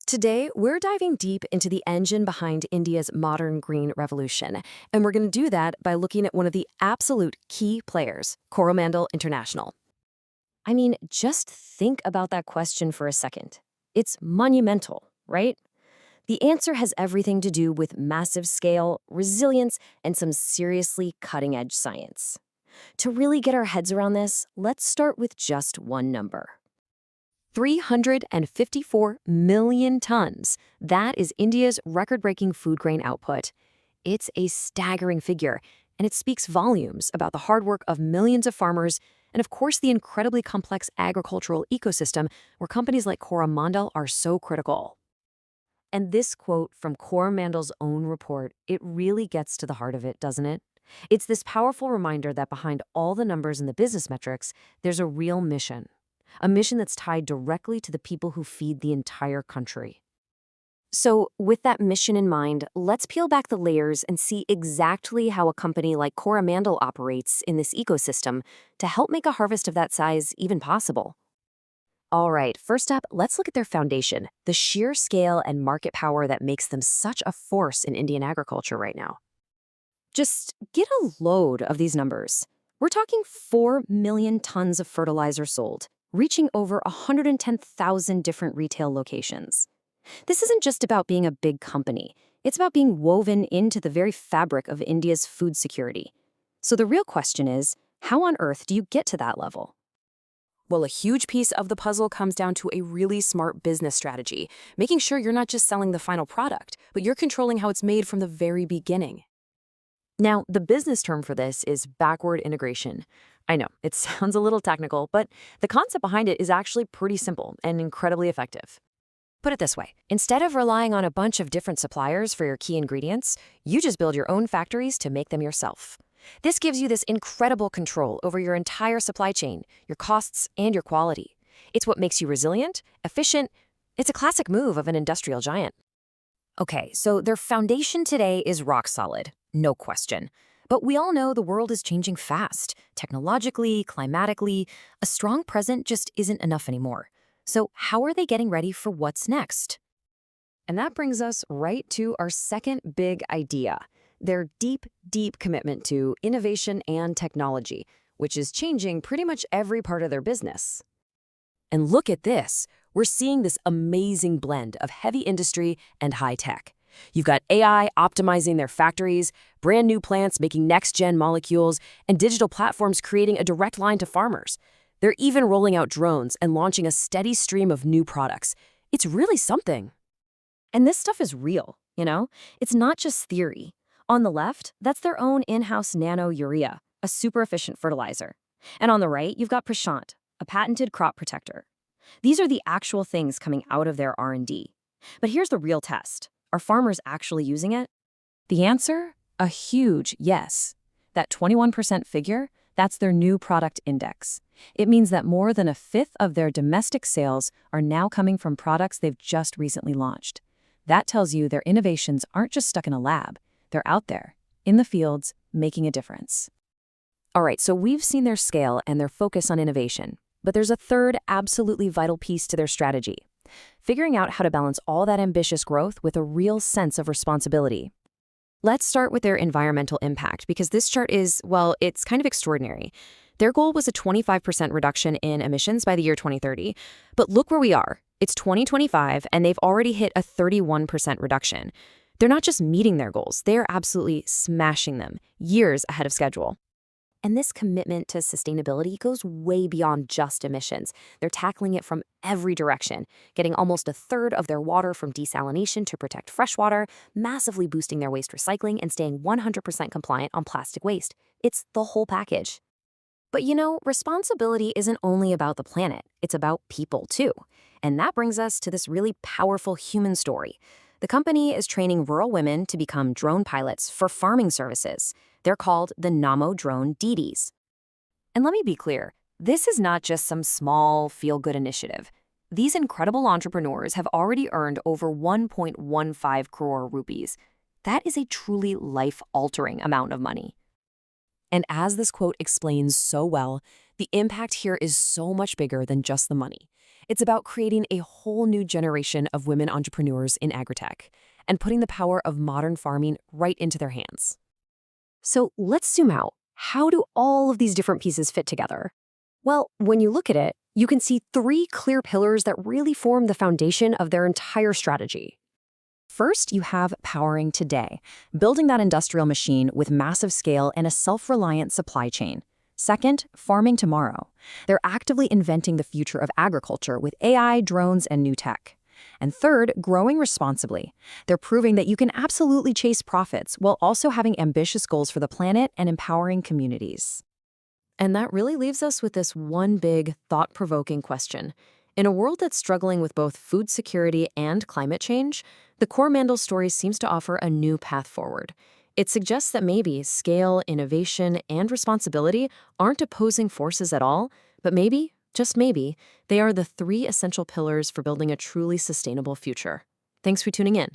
Today, we're diving deep into the engine behind India's modern green revolution, and we're going to do that by looking at one of the absolute key players, Coromandel International. I mean, just think about that question for a second. It's monumental, right? The answer has everything to do with massive scale, resilience, and some seriously cutting-edge science. To really get our heads around this, let's start with just one number. 354 million tons. That is India's record-breaking food grain output. It's a staggering figure, and it speaks volumes about the hard work of millions of farmers and, of course, the incredibly complex agricultural ecosystem where companies like Coromandel are so critical. And this quote from Coromandel's own report, it really gets to the heart of it, doesn't it? It's this powerful reminder that behind all the numbers and the business metrics, there's a real mission. A mission that's tied directly to the people who feed the entire country. So, with that mission in mind, let's peel back the layers and see exactly how a company like Coromandel operates in this ecosystem to help make a harvest of that size even possible. All right, first up, let's look at their foundation, the sheer scale and market power that makes them such a force in Indian agriculture right now. Just get a load of these numbers. We're talking 4 million tons of fertilizer sold, reaching over 110,000 different retail locations. This isn't just about being a big company. It's about being woven into the very fabric of India's food security. So the real question is, how on earth do you get to that level? Well, a huge piece of the puzzle comes down to a really smart business strategy, making sure you're not just selling the final product, but you're controlling how it's made from the very beginning. Now, the business term for this is backward integration. I know, it sounds a little technical, but the concept behind it is actually pretty simple and incredibly effective. Put it this way, instead of relying on a bunch of different suppliers for your key ingredients, you just build your own factories to make them yourself. This gives you this incredible control over your entire supply chain, your costs, and your quality. It's what makes you resilient, efficient. It's a classic move of an industrial giant. Okay, so their foundation today is rock solid, no question. But we all know the world is changing fast. Technologically, climatically, a strong present just isn't enough anymore. So how are they getting ready for what's next? And that brings us right to our second big idea, their deep, deep commitment to innovation and technology, which is changing pretty much every part of their business. And look at this. We're seeing this amazing blend of heavy industry and high tech. You've got AI optimizing their factories, brand new plants making next-gen molecules, and digital platforms creating a direct line to farmers. They're even rolling out drones and launching a steady stream of new products. It's really something. And this stuff is real, you know? It's not just theory. On the left, that's their own in-house nano urea, a super efficient fertilizer. And on the right, you've got Prashant, a patented crop protector. These are the actual things coming out of their R&D. But here's the real test. Are farmers actually using it? The answer? A huge yes. That 21% figure, that's their new product index. It means that more than a fifth of their domestic sales are now coming from products they've just recently launched. That tells you their innovations aren't just stuck in a lab. They're out there, in the fields, making a difference. All right, so we've seen their scale and their focus on innovation. But there's a third absolutely vital piece to their strategy. Figuring out how to balance all that ambitious growth with a real sense of responsibility. Let's start with their environmental impact, because this chart is, well, it's kind of extraordinary. Their goal was a 25% reduction in emissions by the year 2030. But look where we are. It's 2025, and they've already hit a 31% reduction. They're not just meeting their goals, they are absolutely smashing them, years ahead of schedule. And this commitment to sustainability goes way beyond just emissions. They're tackling it from every direction, getting almost a third of their water from desalination to protect freshwater, massively boosting their waste recycling, and staying 100% compliant on plastic waste. It's the whole package. But you know, responsibility isn't only about the planet, it's about people too. And that brings us to this really powerful human story. The company is training rural women to become drone pilots for farming services. They're called the Namo Drone DDs. And let me be clear, this is not just some small, feel-good initiative. These incredible entrepreneurs have already earned over 1.15 crore rupees. That is a truly life-altering amount of money. And as this quote explains so well, the impact here is so much bigger than just the money. It's about creating a whole new generation of women entrepreneurs in agritech and putting the power of modern farming right into their hands. So let's zoom out. How do all of these different pieces fit together? Well, when you look at it, you can see three clear pillars that really form the foundation of their entire strategy. First, you have powering today, building that industrial machine with massive scale and a self-reliant supply chain. Second, farming tomorrow. They're actively inventing the future of agriculture with AI, drones, and new tech. And third, growing responsibly. They're proving that you can absolutely chase profits while also having ambitious goals for the planet and empowering communities. And that really leaves us with this one big, thought-provoking question. In a world that's struggling with both food security and climate change, the Coromandel story seems to offer a new path forward. It suggests that maybe scale, innovation, and responsibility aren't opposing forces at all, but maybe, just maybe, they are the three essential pillars for building a truly sustainable future. Thanks for tuning in.